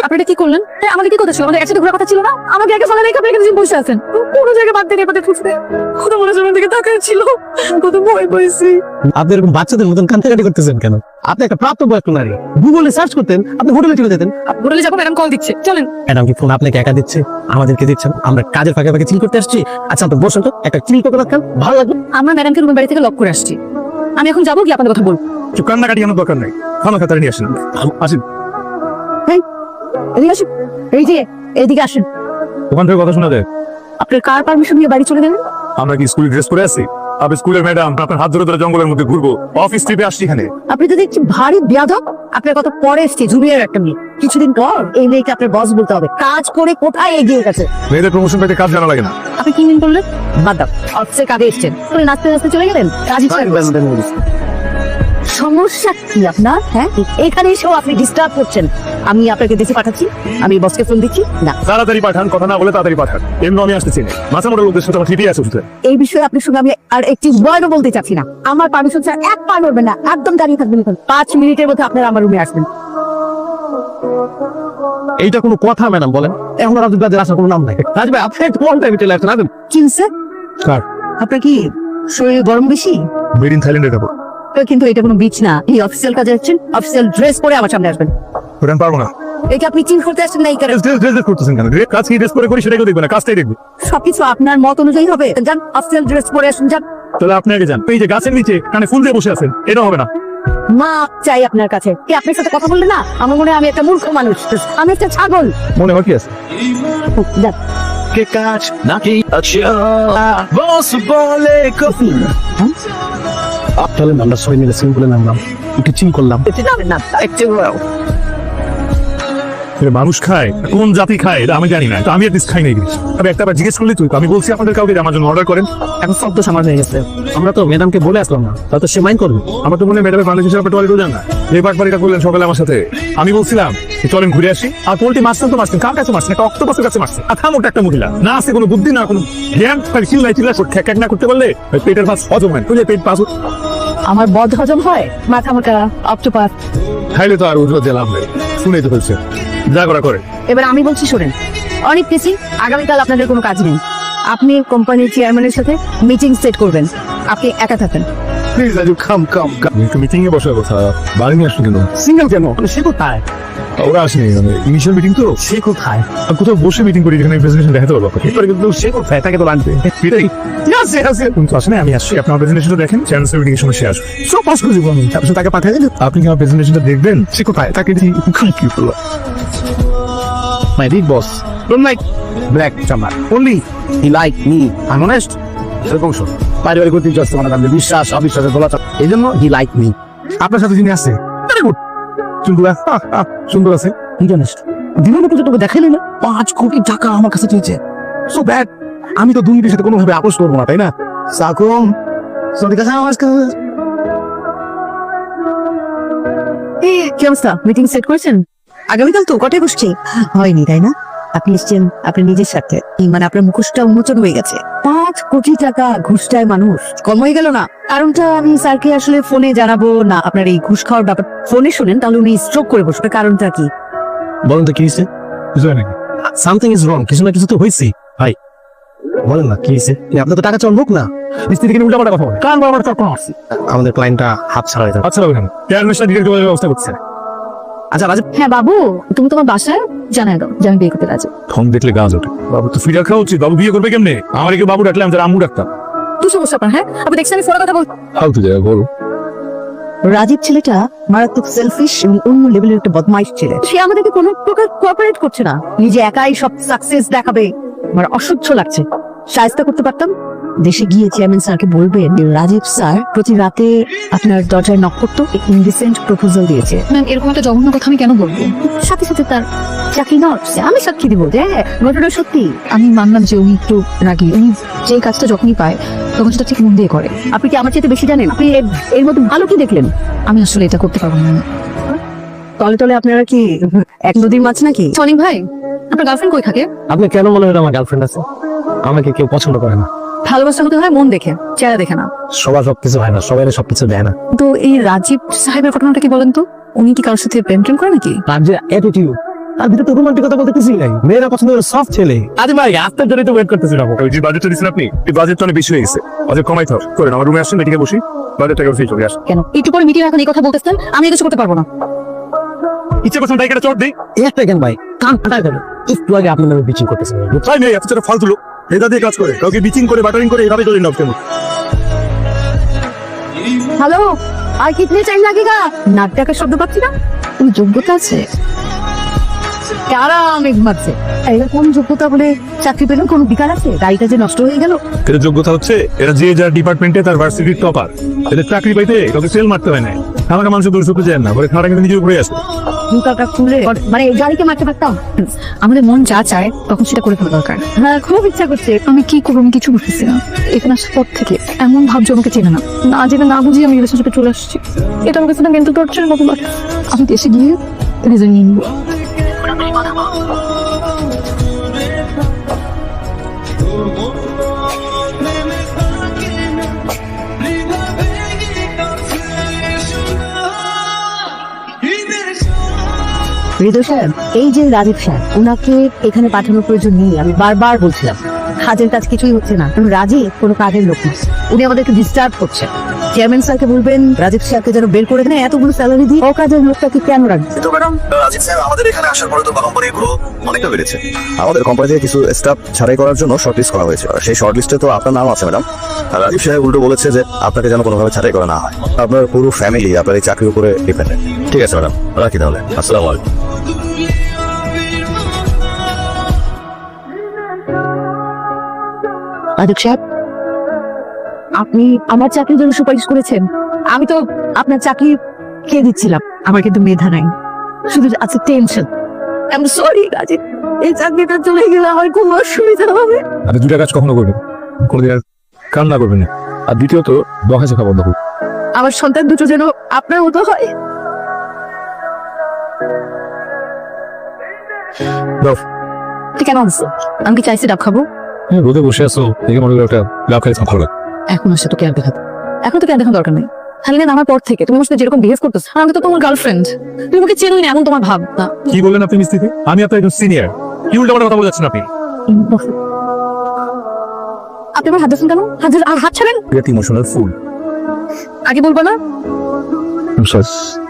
আপনি এটা কি করলেন? আমাদের কি কথা ছিল? আমাদের একসাথে ঘোরার কথা ছিল না? আমাকে একা ফেলে রেখে আপনি এখানে বসে আছেন। কোনো জায়গায় বাদ দিয়ে এপাতে খুঁজতে কত মনে জনের দিকে তাকায় ছিল, কত ভয় পাইছি। আপনি এরকম বাচ্চাদের মতন কান্নাকাটি করতেছেন কেন? আপনি একটা প্রাপ্তবয়স্ক নারী, গুগলে সার্চ করতেন, আপনি হোটেলে চলে যেতেন। হোটেলে যাবো, ম্যাডাম কল দিচ্ছে, চলেন। ম্যাডাম কি ফোন আপনাকে একা দিচ্ছে? আমাদেরকে দিচ্ছেন? আমরা কাজের ফাঁকে ফাঁকে চিল করতে আসছি। আচ্ছা তো বসুন তো, একটা চিল করে রাখেন, ভালো লাগবে। আমরা ম্যাডামকে রুমের বাড়ি থেকে লক করে আসছি। আমি এখন যাবো, কি আপনাদের কথা বলবো? চুপ, কান্নাকাটি আমার দরকার নেই, খানা খাতারে নিয়ে আসেন। আসেন, এদিকে আসুন, এই যে এইদিকে আসেন। ওখান থেকে কথা শোনা যায়। আপনার কার পারমিশন নিয়ে বাড়ি চলে গেলেন? আমরা কি স্কুলে ড্রেস করে আছি? আপনি স্কুলের ম্যাডাম, আপনার হাত ধরে ধরে জঙ্গলের মধ্যে ঘুরবো, অফিস ট্রিপে আসছি এখানে। আপনি তো দেখছি ভারী বেয়াদব। আপনার কত পরে এসছে জুনিয়র একটা মেয়ে, কিছুদিন পর এই মেয়েকে আপনার বস বলতে হবে। কাজ করে কোথায় এগিয়ে গেছে? মেয়েদের প্রমোশন পেতে কাজ জানা লাগে না। আপনি কি মিন করলেন? বাদ দাও, অফিসের কাজে এসছেন, নাচতে নাচতে চলে গেলেন। কাজই সমস্যা কি আপনার? হ্যাঁ, এখানে এসেও আপনি ডিস্টার্ব করছেন। আমি আপনাকে দেখে পাঠাচ্ছি, আমি বসকে ফোন দিচ্ছি। না, তাড়াতাড়ি পাঠান, কথা না বলে তাড়াতাড়ি পাঠান। এমনি আমি আসতেছি না, মাথা মোটা লোকদের সাথে আমার ঠিকই আছে। এই বিষয়ে আপনার সঙ্গে আমি আর একটি ওয়ার্ডও বলতে চাচ্ছি না। আমার পারমিশন ছাড়া এক পা নড়বেন না, একদম দাঁড়িয়ে থাকবেন। 5 মিনিটের মধ্যে আপনারা আমার রুমে আসবেন। এইটা কোনো কথা ম্যাডাম বলেন? এখন রাজীব কাজের আসার কোনো নাম নাই। রাজীব ভাই, আপনি একটু কোন টাইমে চলে আসছেন? রাজীব কি স্যার, কার? আপনার কি শরীরে গরম বেশি? মেড ইন থাইল্যান্ডে যাবো। কিন্তু এটা কোনো বিচ না, এই অফিসিয়াল কাজে যাচ্ছেন, অফিসিয়াল ড্রেস পরে আমার সামনে আসবেন। ওটা পারবো না। এটা আপনি চিন্তা করতে আসছেন না? এই কারণে ড্রেস করতেছেন কেন? কাজ কি ড্রেস করে করি সেটাকেও দেখবে না, কাজটাই দেখবে। সবকিছু আপনার মত অনুযায়ী হবে। যান, অফিসিয়াল ড্রেস পরে আসুন, যান। তাহলে আপনি আগে যান। এই যে গাছের নিচে কানে ফুল দিয়ে বসে আছেন, এটা হবে না। মাপ চাই আপনার কাছে। কি আপনার সাথে কথা বললে না আমার মনে হয় আমি একটা মূর্খ মানুষ, আমি একটা ছাগল। মনে হয় কি আছে? যান। কে কাজ নাকি আচ্ছা বস বলে কফি। তাহলে আমরা সবাই মিলে সিম্পলে নামলাম, একটু চিল করলাম। না, একটু মানুষ খায়, কোন জাতি খায় এটা আমি জানি না, তো আমি এটলিস্ট খাই না এই জিনিস। আমি একটা বার জিজ্ঞেস করলি তুই, আমি বলছি আপনাদের কাউকে আমার জন্য অর্ডার করেন। এখন সব তো সামাল হয়ে গেছে, আমরা তো ম্যাডামকে বলে আসলাম না, তাহলে সে মাইন্ড করবে। আমার তো মনে হয় ম্যাডামের বাংলাদেশ হিসাবে টয়লেটও যান না। এই বাটবাড়িটা করলেন সকালে আমার সাথে। আমি বলছিলাম চলেন ঘুরে আসি, আর পোল্ট্রি মারছেন তো মারছেন, কার কাছে মারছেন? একটা অক্টোপাসের কাছে মারছেন। আর মোটা একটা মহিলা, না আছে কোনো বুদ্ধি, না কোনো জ্ঞান, চিল্লাই ঠেক না করতে পারলে পেটের পাস হজম হয়, তুই পেট পাস। আমার বদ হজম হয়, মাথা মোটা অক্টোপাস খাইলে তো আর উঠে দিলাম নেই, শুনেই তো ফেলছে, যা করা করে। এবার আমি বলছি শোনেন, অনেক বেশি আগামীকাল আপনাদের কোনো কাজ নেই। আপনি কোম্পানির চেয়ারম্যানের সাথে মিটিং সেট করবেন, আপনি একা থাকেন। প্লিজ রাজু, কাম একটু মিটিং এ বসার কথা, বাড়ি নিয়ে আসলো কেন? সিঙ্গেল কেন? সে কোথায়? ওরা আসেনি, ইনিশিয়াল মিটিং তো। সে কোথায়? আর কোথাও বসে মিটিং করি যেখানে প্রেজেন্টেশন দেখাতে পারবো। এরপরে কিন্তু সে কোথায়? তাকে তো লাগবে। কিন্তু আসলে আমি আসছি, আপনার প্রেজেন্টেশনটা দেখেন, চ্যান্সেল মিটিং এর সময় সে আসবে। সব পাস করে দিব আমি, তারপর তাকে পাঠিয়ে দিন। আপনি কি আমার প্রেজেন্টেশনটা দেখবেন? সে কোথায়? তাকে কি করলো? My big boss don't like black chamar. Only he like me. I'm honest. এরকম শোন, পারিবারিক ঐতিহ্য আছে আমার কাছে, বিশ্বাস অবিশ্বাসের বলা চলে। এই জন্য he like me. আপনার সাথে যিনি আছে সুন্দর আছে, কি জানিস? দিনের মতো তোকে দেখাইলি না, 5 কোটি টাকা আমার কাছে চেয়েছে। So bad. আমি তো দুর্নীতির সাথে কোনোভাবে আপোষ করবো না, তাই না? সাকুম সরি কাছে আওয়াজ কর। কি অবস্থা, মিটিং সেট করেছেন? আগামীকাল তো কটায় বসছি? হয়নি তাই না? আপনি এসছেন আপনার নিজের সাথে, মানে আপনার মুখোশটা উন্মোচন হয়ে গেছে। 5 কোটি টাকা ঘুষটায় মানুষ কম হয়ে গেল না? কারণটা আমি স্যারকে আসলে ফোনে জানাবো না। আপনার এই ঘুষ খাওয়ার ব্যাপার ফোনে শুনেন, তাহলে উনি স্ট্রোক করে বসবে। কারণটা কি বলেন তো, কি হয়েছে? কিছু হয় নাকি? সামথিং ইজ রং, কিছু না কিছু তো হয়েছে। ভাই বলেন না কি হয়েছে? আপনার তো টাকা চাওয়ার মুখ না, মিস্ত্রি থেকে উল্টাপাল্টা কথা বলে, কান বরাবর তর্ক মারছি। আমাদের ক্লায়েন্টটা হাত ছাড়া হয়ে যাবে। আচ্ছা কেন চেয়ারম্যান ডিরেক্ট ব্যবস্থা করছে? আচ্ছা রাজীব, হ্যাঁ বাবু, তুমি তোমার বাসায় জানাই দাও যে আমি বিয়ে করতে রাজি। ফোন দেখলে গাছ ওঠে। বাবু তো ফিরে খাওয়া উচিত, বাবু বিয়ে করবে কেমনে? আমার কি বাবু ডাকলাম, যারা আম্মু ডাকতাম। তুই সমস্যা আপনার? হ্যাঁ, আপনি দেখছেন আমি ফোনে কথা বল। ফালতু জায়গা বলো। রাজীব ছেলেটা মারাত্মক সেলফিশ এবং অন্য লেভেলের একটা বদমাইশ ছেলে। সে আমাদেরকে কোনো প্রকার কোঅপারেট করছে না, নিজে একাই সব সাকসেস দেখাবে। আমার অসহ্য লাগছে। সাহায্য করতে পারতাম। দেশে গিয়ে চেয়ারম্যান স্যারকে বলবেন রাজীব স্যার প্রতি রাতে আপনার দরজায় নক করতো, ইনডিসেন্ট প্রপোজাল দিয়েছে। ম্যাম, এরকম একটা জঘন্য কথা আমি কেন বলবো? সাথে সাথে তার চাকরি নট, আমি সাক্ষী দিব যে ঘটনা সত্যি। আমি মানলাম যে উনি একটু রাগী, উনি যে কাজটা যখনই পায় তখন সেটা ঠিক মন দিয়ে করে। আপনি কি আমার চাইতে বেশি জানেন? আপনি এর মধ্যে ভালো কি দেখলেন? আমি আসলে এটা করতে পারবো না। তলে তলে আপনারা কি এক নদীর মাছ নাকি? সনিক ভাই, আপনার গার্লফ্রেন্ড কই থাকে? আপনি কেন মনে হয় আমার গার্লফ্রেন্ড আছে? আমাকে কেউ পছন্দ করে না, ভালোবাসা হতে হয় মন দেখে, চেহারা দেখে না। সবার সবকিছু হয় না, সবাই সবকিছু দেয় না। তো এই রাজীব সাহেবের ঘটনাটা কি বলেন তো? উনি কি কারোর সাথে প্রেম টেম করে নাকি? তার যে অ্যাটিটিউড, তার ভিতরে তো রোমান্টিকতা বলতে কিছুই নাই। মেয়েরা পছন্দ করে সফট ছেলে। আজ ভাই আপনার জন্য তো ওয়েট করতেছিলাম। ওই যে বাজেটটা দিচ্ছেন আপনি, এই বাজেটটা অনেক বেশি হয়ে গেছে। অজয় কমাইতে হবে। করেন, আমার রুমে আসেন, মিটিংয়ে বসি, বাজেটটাকে ফিল চলে আসেন। কেন একটু পরে মিটিং এখন এই কথা বলতেছেন, আমি কিছু করতে পারবো না। ইচ্ছে করছেন তাই চট দিই। একটা কেন ভাই, কান ফাটাই দেবে। একটু আগে আপনি নামে বিচিং করতেছেন। তাই নেই, এত ফালতু লোক এটা দিয়ে কাজ করে, কাউকে বিচিং করে বাটারিং করে এভাবে চলে নাও কেন? হ্যালো, আর কিতনে টাইম লাগেগা? নাক ডাকার শব্দ পাচ্ছি না? তুমি যোগ্যতা আছে? কারা অনেক ঘুমাচ্ছে। এরকম যোগ্যতা বলে চাকরি পেলেও কোনো বিকার আছে? গাড়িটা যে নষ্ট হয়ে গেল। এর যোগ্যতা হচ্ছে এরা যে যার ডিপার্টমেন্টে তার ভার্সিটির টপার, এদের চাকরি পাইতে কাউকে সেল মারতে হয় না। আমাকে মানুষ দূর চুপে যায় না, বলে খাওয়াটা কিন্তু নিজে উপরে আসে। জুতাটা খুলে মানে এই গাড়িকে মারতে পারতাম। আমাদের মন যা চায় তখন সেটা করে ফেলা দরকার। হ্যাঁ, খুব ইচ্ছা করছে। আমি কি করবো আমি কিছু বুঝতেছি না। এখানে আসার পর থেকে এমন ভাবছো আমাকে চেনে না, না জেনে না বুঝিয়ে আমি রিলেশনশিপে চলে আসছি। এটা আমার কাছে না মেন্টাল টর্চারের মতো লাগে। আমি দেশে গিয়ে রিজন নিয়ে নিবো। হৃদয় সাহেব, এই যে রাজীব সাহেব, ওনাকে এখানে পাঠানোর প্রয়োজন নেই। আমি বারবার বলছিলাম কাজের কাজ কিছুই হচ্ছে না, কারণ রাজীব কোনো কাজের লোক না। উনি আমাদেরকে ডিস্টার্ব করছে। চেয়ারম্যান স্যারকে বলবেন রাজীব সাহেবকে যেন বের করে দেন, এতগুলো স্যালারি দিয়ে অকাজের লোকটাকে কেন রাখবে? কিন্তু ম্যাডাম, রাজীব স্যার আমাদের এখানে আসার পরে তো কোম্পানি এগুলো অনেকটা বেড়েছে। আমাদের কোম্পানি থেকে কিছু স্টাফ ছাড়াই করার জন্য শর্টলিস্ট করা হয়েছে। আর সেই শর্টলিস্টে তো আপনার নাম আছে ম্যাডাম। আর রাজীব সাহেব উল্টো বলেছে যে আপনাকে যেন কোনোভাবে ছাড়াই করা না হয়। আপনার পুরো ফ্যামিলি আপনার এই চাকরির উপরে ডিপেন্ডেন্ট। ঠিক আছে ম্যাডাম, রাখি তাহলে। আসসালামু আলাইকুম। রাজীব সাহেব, আপনি আমার চাকরির জন্য সুপারিশ করেছেন। আমি তো আপনার চাকরি খেয়ে দিচ্ছিলাম। আমার কিন্তু মেধা নাই, শুধু আছে tension. I am sorry Rajiv, এই চাকরিটা চলে গেলে আমার খুব অসুবিধা হবে। আপনি দুটা কাজ কখনো করবেন, কোনোদিন আর কান্না করবেন না। আর দ্বিতীয়ত বকা শেখা বন্ধ করুন। আমার সন্তান দুটো যেন আপনার মতো হয়। তুই কেন আসছো? আমি কি চাইছি ডাব খাবো? রোদে বসে আসো, দেখে মনে করে একটা লাভ খাইতে ভালো লাগে। এখন আসছে তোকে আর দেখাতে, এখন তোকে আর দেখানোর দরকার নেই। খালি না আমার পর থেকে তুমি আমার সাথে যেরকম বিহেভ করতেছো, আমি তো তোমার গার্লফ্রেন্ড, তুমি আমাকে চেনোই না, এমন তোমার ভাব না। কি বললেন আপনি মিস্ত্রি? আমি আপনার একজন সিনিয়র, কি উল্টা কথা বলে যাচ্ছেন আপনি? আপনি আমার হাত দিচ্ছেন কেন? হাত ছাড়েন। Emotional fool. আগে বলবো না? I'm sorry.